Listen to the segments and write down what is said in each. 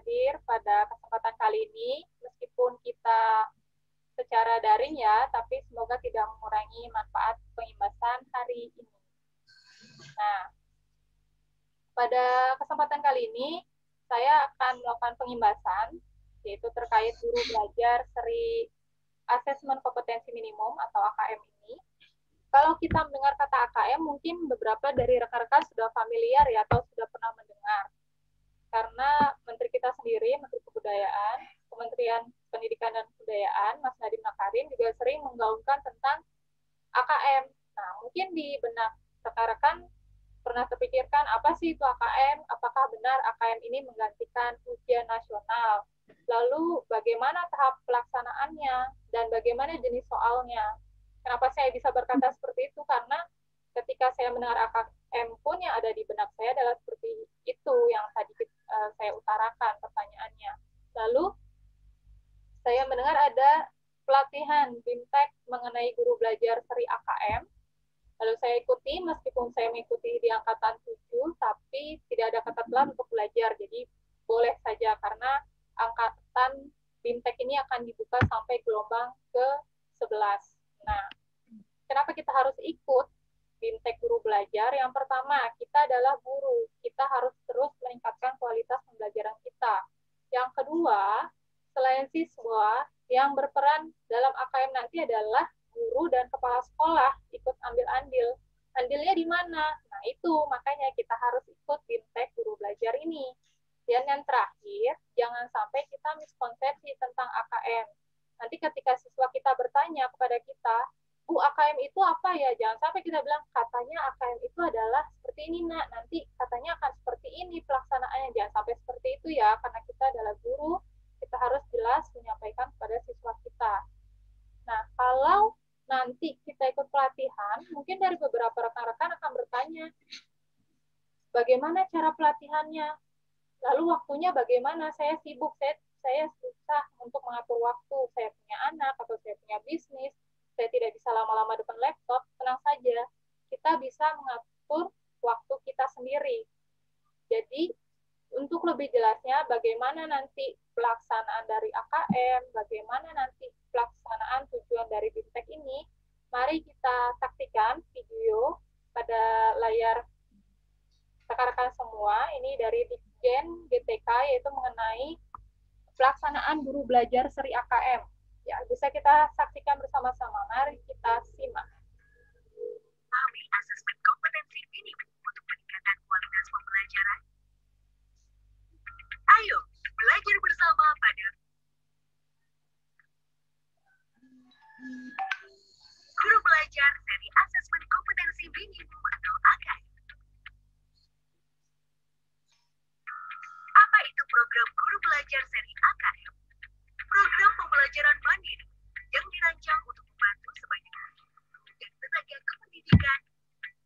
hadir pada kesempatan kali ini, meskipun kita secara daring ya, tapi semoga tidak mengurangi manfaat pengimbasan hari ini. Nah, pada kesempatan kali ini, saya akan melakukan pengimbasan, yaitu terkait guru belajar seri Asesmen Kompetensi Minimum atau AKM ini. Kalau kita mendengar kata AKM, mungkin beberapa dari rekan-rekan sudah familiar ya, atau sudah pernah mendengar. Karena Menteri kita sendiri, Menteri Kebudayaan, Kementerian Pendidikan dan Kebudayaan, Mas Nadiem Makarim, juga sering menggaungkan tentang AKM. Nah, mungkin di benak rekan-rekan pernah terpikirkan, apa sih itu AKM? Apakah benar AKM ini menggantikan ujian nasional? Lalu, bagaimana tahap pelaksanaannya? Dan bagaimana jenis soalnya? Kenapa saya bisa berkata seperti itu? Karena ketika saya mendengar AKM pun yang ada di benak saya adalah seperti itu yang tadi saya utarakan pertanyaannya. Lalu saya mendengar ada pelatihan BIMTEK mengenai guru belajar seri AKM. Lalu saya ikuti, meskipun saya mengikuti di angkatan 7, tapi tidak ada ketentuan untuk belajar. Jadi boleh saja karena angkatan BIMTEK ini akan dibuka sampai gelombang ke-11. Nah, kenapa kita harus ikut BIMTEK guru belajar? Yang pertama, kita adalah guru. Kita harus terus meningkatkan kualitas pembelajaran kita. Yang kedua, selain siswa, yang berperan dalam AKM nanti adalah guru dan kepala sekolah ikut ambil andil. Andilnya di mana? Nah, itu makanya kita harus ikut BIMTEK guru belajar ini. Dan yang terakhir, jangan sampai kita miskonsepsi tentang AKM. Nanti ketika siswa kita bertanya kepada kita, Bu, AKM itu apa ya? Jangan sampai kita bilang, katanya AKM itu adalah seperti ini, Nak. Nanti katanya akan seperti ini pelaksanaannya. Jangan sampai seperti itu ya, karena kita adalah guru, kita harus jelas menyampaikan kepada siswa kita. Nah, kalau nanti kita ikut pelatihan, mungkin dari beberapa rekan-rekan akan bertanya, bagaimana cara pelatihannya? Lalu waktunya bagaimana? Saya sibuk, saya susah untuk mengatur waktu. Saya punya anak atau saya punya bisnis, saya tidak bisa lama-lama depan laptop. Tenang saja, kita bisa mengatur waktu kita sendiri. Jadi, untuk lebih jelasnya, bagaimana nanti pelaksanaan dari AKM, bagaimana nanti pelaksanaan tujuan dari BIMTEK ini, mari kita saksikan video pada layar rekan-rekan semua. Ini dari Ditjen GTK, yaitu mengenai pelaksanaan guru belajar seri AKM. Ya, bisa kita saksikan bersama-sama. Mari kita simak. Pahami asesmen kompetensi minimum untuk peningkatan kualitas pembelajaran. Ayo, belajar bersama pada Guru Belajar seri Asesmen Kompetensi Minimum atau AKM. Apa itu program Guru Belajar seri AKM? Program pembelajaran mandiri yang dirancang untuk membantu sebanyak guru dan tenaga kependidikan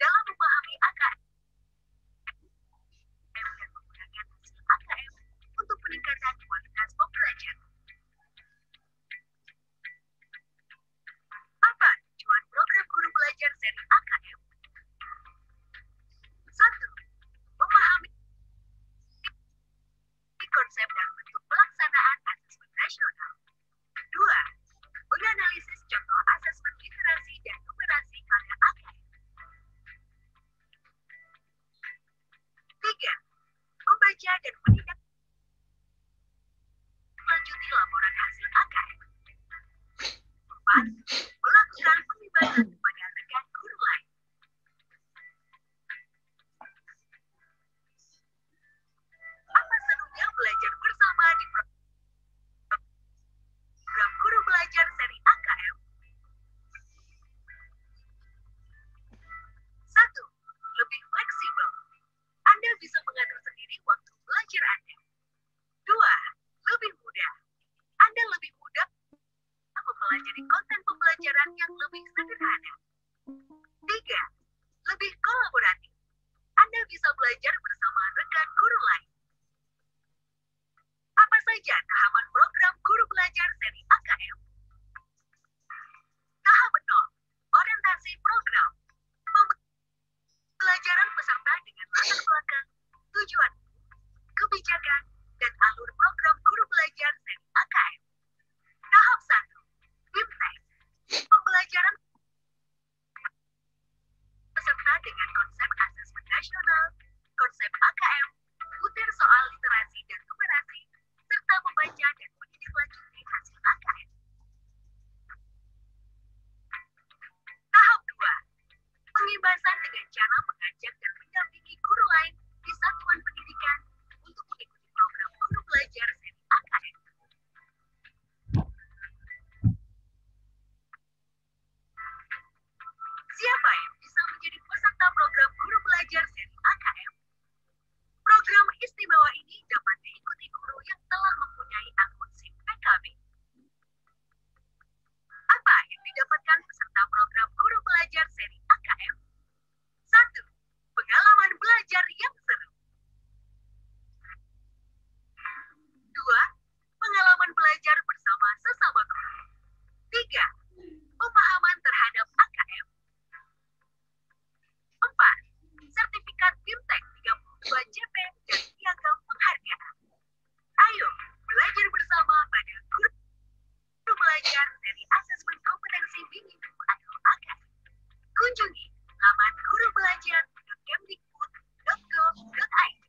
dalam memahami AKM dan menggunakan hasil AKM untuk peningkatan kualitas pembelajaran. Apa tujuan program Guru Belajar seri AKM? 1. Memahami konsep dan bentuk pelaksanaan asesmen nasional. 2. Menganalisis contoh asesmen literasi dan numerasi pada AKM. 3. Membaca dan menindaklanjuti laporan hasil AKM. 4. Melakukan pembimbingan kepada rekan guru lain. Apa serunya belajar bersama di program Guru Belajar seri AKM? 1. Lebih fleksibel. Anda bisa mengatur sendiri waktu belajar Anda. 2. Lebih mudah. Anda lebih mudah mempelajari konten pembelajaran yang lebih sederhana. 3. Lebih kolaboratif. Anda bisa belajar bersama rekan guru lain. Apa saja tahapan program Guru Belajar seri AKM? Tahap 0. Orientasi program. Pembelajaran peserta dengan latar belakang, tujuan, kebijakan, dan alur program. membaca dan menindaklanjuti hasil AKM. Tahap 2. Pengibasan dengan cara mengajak dan mendampingi guru lain di satuan pendidikan untuk mengikuti program guru belajar seri AKM. Siapa yang bisa menjadi peserta program guru belajar seri AKM? Program istimewa ini dapat diikuti guru yang telah mempunyai akun SIM PKB. Apa yang didapatkan peserta program guru belajar seri AKM? 1. Pengalaman belajar yang seru. 2. Pengalaman belajar bersama sesama guru. 3. Pemahaman terhadap AKM. 4. Sertifikat BIMTEK 32 JP dan piagam penghargaan. Ayo, belajar bersama pada guru belajar dari asesmen kompetensi minimum atau AKM. Kunjungi laman gurubelajar.kemdikbud.go.id.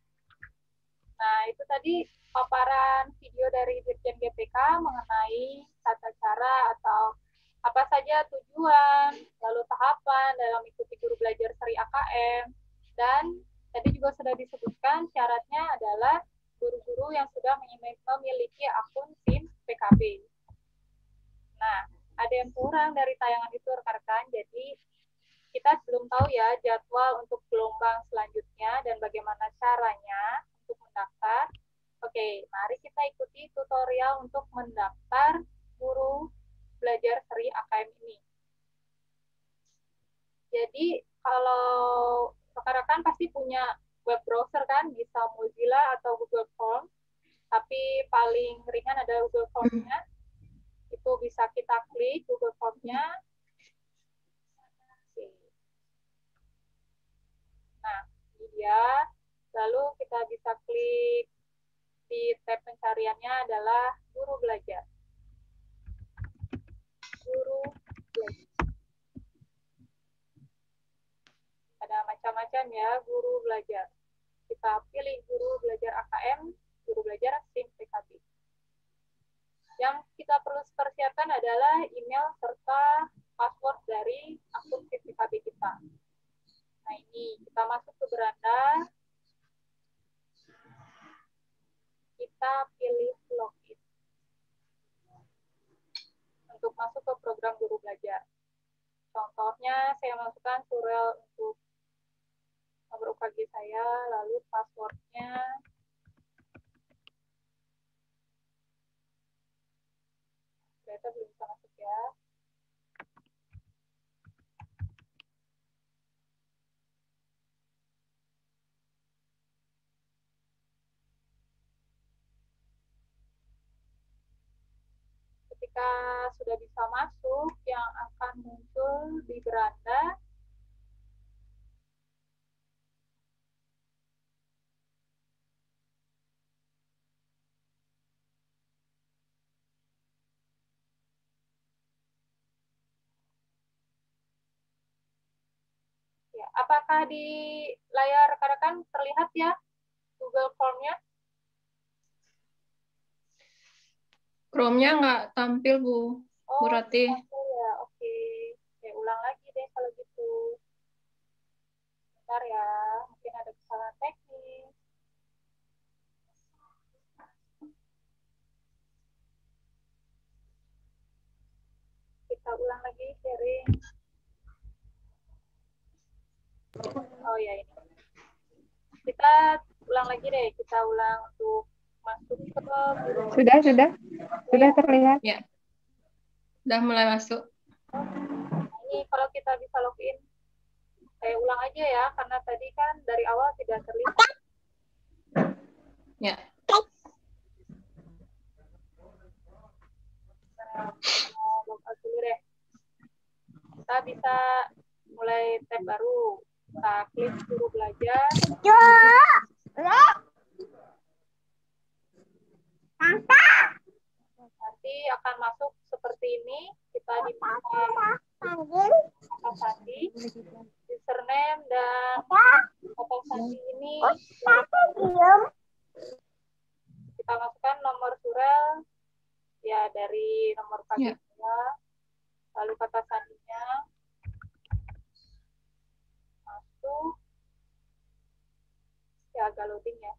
Nah, itu tadi paparan video dari Dirjen GPK mengenai tata cara atau apa saja tujuan, lalu tahapan dalam mengikuti guru belajar seri AKM. Dan tadi juga sudah disebutkan syaratnya adalah guru-guru yang sudah memiliki akun SIM PKB. Nah, ada yang kurang dari tayangan itu rekan-rekan, jadi kita belum tahu ya jadwal untuk gelombang selanjutnya dan bagaimana caranya untuk mendaftar. Oke, mari kita ikuti tutorial untuk mendaftar guru belajar seri AKM ini. Jadi, kalau rekan-rekan pasti punya web browser kan, bisa Mozilla atau Google Chrome, tapi paling ringan ada Google Chrome-nya. Itu bisa kita klik Google Chrome-nya. Nah, ini dia. Lalu kita bisa klik di tab pencariannya adalah guru belajar. Guru belajar. Ada macam-macam ya guru belajar. Kita pilih guru belajar AKM, guru belajar SIM PKB. Yang kita perlu persiapkan adalah email serta password dari akun SIM PKB kita. Nah, ini kita masuk ke beranda. Kita pilih login untuk masuk ke program guru belajar. Contohnya saya masukkan surel untuk nomor UKG saya, lalu passwordnya ternyata belum bisa masuk ya. Ketika sudah bisa masuk, yang akan muncul di beranda ya, apakah di layar rekan-rekan terlihat ya Google Form-nya? Chrome-nya nggak tampil, Bu. Bu Rati. Ya, oke. Oke, ulang lagi deh kalau gitu. Bentar ya, mungkin ada kesalahan teknis. Kita ulang lagi sharing. Oh ya, ini. Kita ulang lagi deh. Kita ulang untuk masuk ke guru. Sudah terlihat. Ya. Udah mulai masuk. Ini kalau kita bisa login, saya ulang aja ya, karena tadi kan dari awal tidak terlihat. Ya. Logout dulu deh. Kita bisa mulai tab baru. Kita klik guru belajar. Nanti akan masuk seperti ini. Kita dipakai kata sandi, username dan kata sandi ini kita masukkan nomor surel ya dari nomor Ya. paginya, lalu kata sandinya masuk, ya agak loading ya.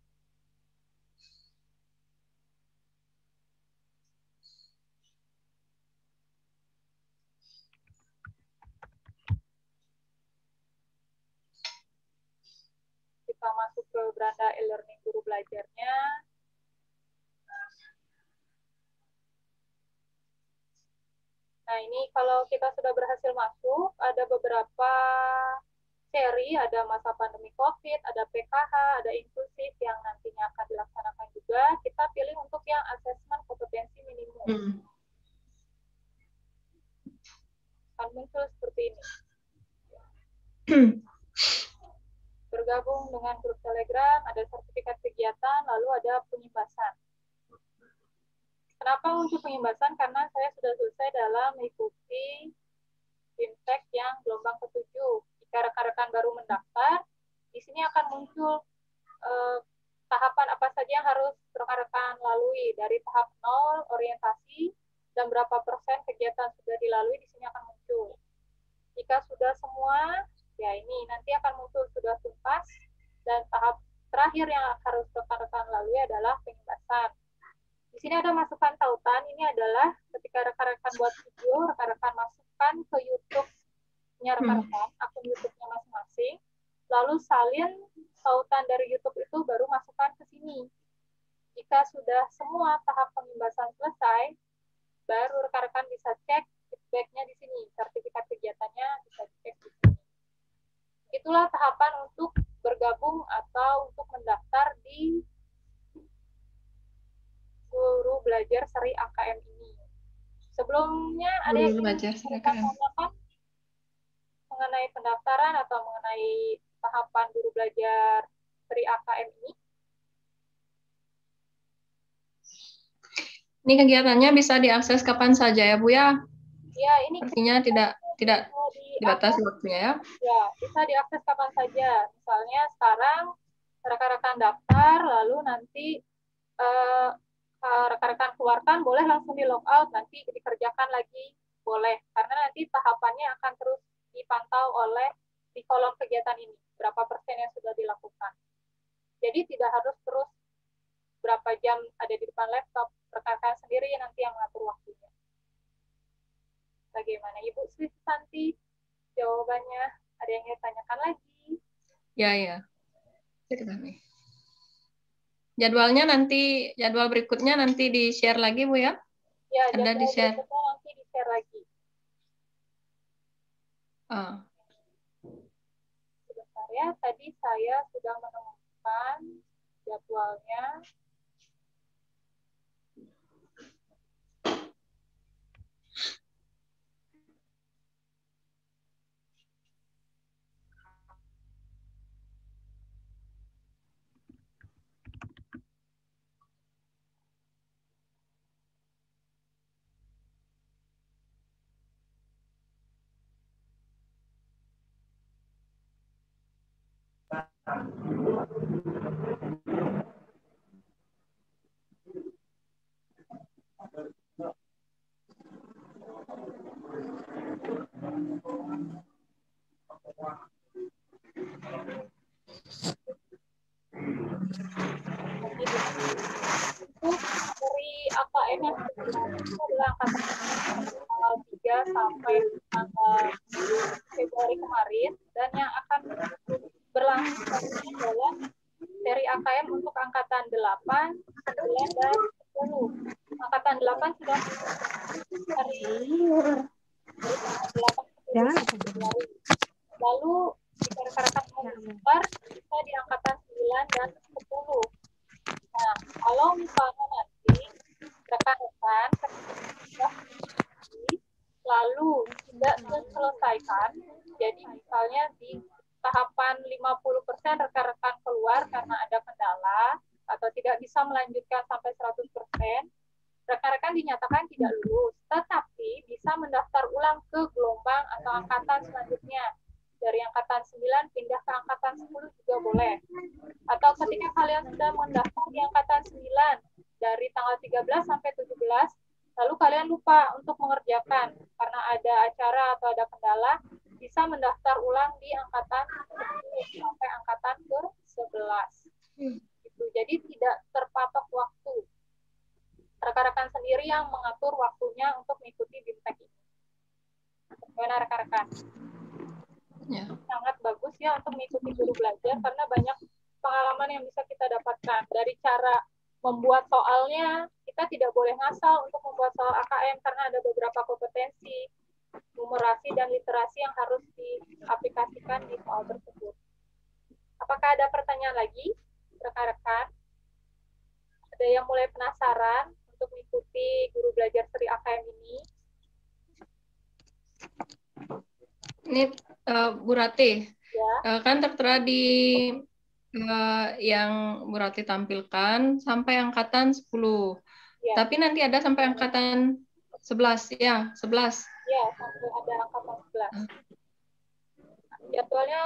Kita masuk ke beranda e-learning guru belajarnya. Nah, ini kalau kita sudah berhasil masuk, ada beberapa seri, ada masa pandemi COVID, ada PKH, ada inklusif yang nantinya akan dilaksanakan juga. Kita pilih untuk yang asesmen kompetensi minimum. Akan muncul seperti ini. Bergabung dengan grup Telegram, ada sertifikat kegiatan, lalu ada pengimbasan. Kenapa muncul pengimbasan? Karena saya sudah selesai dalam mengikuti BIMTEK yang gelombang ke-7. Jika rekan-rekan baru mendaftar, di sini akan muncul tahapan apa saja yang harus rekan-rekan lalui. Dari tahap 0, orientasi, dan berapa persen kegiatan sudah dilalui, di sini akan muncul. Jika sudah semua, ya ini nanti akan muncul sudah tuntas, dan tahap terakhir yang harus rekan-rekan lalui adalah pengimbasan. Di sini ada masukan tautan, ini adalah ketika rekan-rekan buat video, rekan-rekan masukkan ke YouTube-nya rekan-rekan, akun YouTube-nya masing-masing, lalu salin tautan dari YouTube itu baru masukkan ke sini. Jika sudah semua tahap pengimbasan selesai, baru rekan-rekan bisa cek feedback-nya di sini, sertifikat kegiatannya bisa dicek di sini. Itulah tahapan untuk bergabung atau untuk mendaftar di guru belajar seri AKM ini. Sebelumnya ada yang menanyakan mengenai pendaftaran atau mengenai tahapan guru belajar seri AKM ini? Ini kegiatannya bisa diakses kapan saja ya Bu ya? Ya, ini artinya tidak dibatasi waktunya ya? Ya, bisa diakses kapan saja. Misalnya sekarang rekan-rekan daftar, lalu nanti rekan-rekan keluarkan, boleh langsung di logout, nanti dikerjakan lagi, boleh. Karena nanti tahapannya akan terus dipantau oleh di kolom kegiatan ini, berapa persen yang sudah dilakukan. Jadi tidak harus terus berapa jam ada di depan laptop, rekan-rekan sendiri nanti yang mengatur waktunya. Bagaimana Ibu Sri Santi? Jawabannya, ada yang ingin tanyakan lagi? Ya. Jadwal berikutnya nanti di-share lagi Bu ya? Ya, ada di-share. Nanti di-share lagi. Sebentar ya, tadi saya sudah menemukan jadwalnya. Dari AKM yang itu adalah tanggal 3 sampai tanggal Februari kemarin, dan yang akan berlangsung adalah seri AKM untuk angkatan 8, 9, dan 10. Angkatan 8 sudah hari 8 Februari. Lalu jika rekan-rekan mau daftar, bisa di angkatan 9 dan 10. Nah, kalau misalnya nanti rekan-rekan lalu tidak selesaikan, jadi misalnya di tahapan 50% rekan-rekan keluar karena ada kendala atau tidak bisa melanjutkan sampai 100%, rekan-rekan dinyatakan tidak lulus, tetapi bisa mendaftar ulang ke gelombang atau angkatan selanjutnya. Dari angkatan 9 pindah ke angkatan 10 juga boleh. Atau ketika kalian sudah mendaftar di angkatan 9 dari tanggal 13 sampai 17, lalu kalian lupa untuk mengerjakan karena ada acara atau ada kendala, bisa mendaftar ulang di angkatan 10 sampai angkatan ke-11. Gitu. Jadi tidak terpatok waktu. Rekan-rekan sendiri yang mengatur waktunya untuk mengikuti BIMTEK ini. Gimana rekan-rekan? Ya. Sangat bagus ya untuk mengikuti guru belajar karena banyak pengalaman yang bisa kita dapatkan. Dari cara membuat soalnya, kita tidak boleh ngasal untuk membuat soal AKM karena ada beberapa kompetensi, numerasi, dan literasi yang harus diaplikasikan di soal tersebut. Apakah ada pertanyaan lagi, rekan-rekan? Ada yang mulai penasaran untuk mengikuti guru belajar seri AKM ini? Ini Bu Rati, Ya. kan tertera di yang Bu Rati tampilkan sampai angkatan 10. Ya. Tapi nanti ada sampai angkatan 11, ya, 11. Ya, sampai ada angkatan 11. Jadwalnya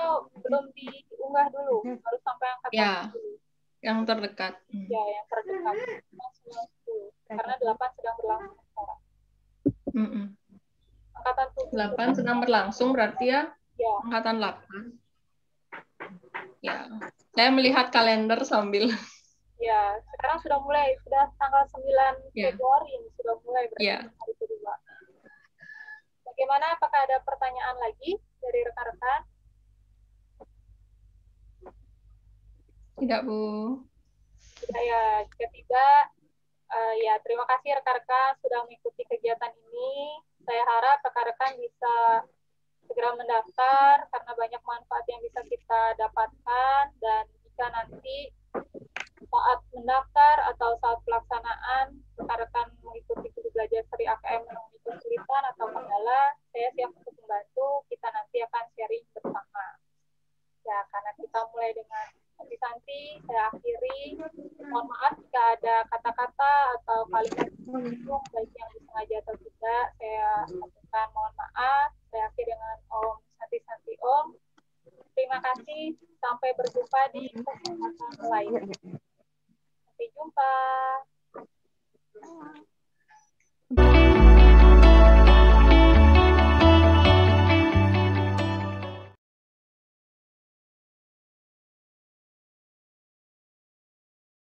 belum diunggah dulu, harus sampai angkatan Ya, 10. yang terdekat. Ya, yang terdekat. Karena 8 sedang berlangsung sekarang. Angkatan 7. 8 sedang berlangsung, berarti ya, Ya. angkatan 8. Ya, saya melihat kalender sambil. Ya, sekarang sudah mulai, sudah tanggal 9 Ya. Februari ini sudah mulai berarti Ya. hari kedua. Bagaimana, apakah ada pertanyaan lagi dari rekan-rekan? Tidak, Bu. Tidak ya, jika tidak, ya terima kasih rekan-rekan sudah mengikuti kegiatan ini. Saya harap rekan-rekan bisa segera mendaftar karena banyak manfaat yang bisa kita dapatkan, dan jika nanti saat mendaftar atau saat pelaksanaan rekan-rekan mengikuti guru belajar seri AKM menemui kesulitan atau kendala, saya siap untuk membantu. Kita nanti akan sharing bersama. Ya, karena kita mulai dengan santi-santi, saya akhiri. Mohon maaf jika ada kata-kata atau kalimat yang baik yang disengaja atau tidak. Saya sampaikan mohon maaf. Saya akhiri dengan Om santi-santi Om. Terima kasih. Sampai berjumpa di kesempatan lain. Sampai jumpa.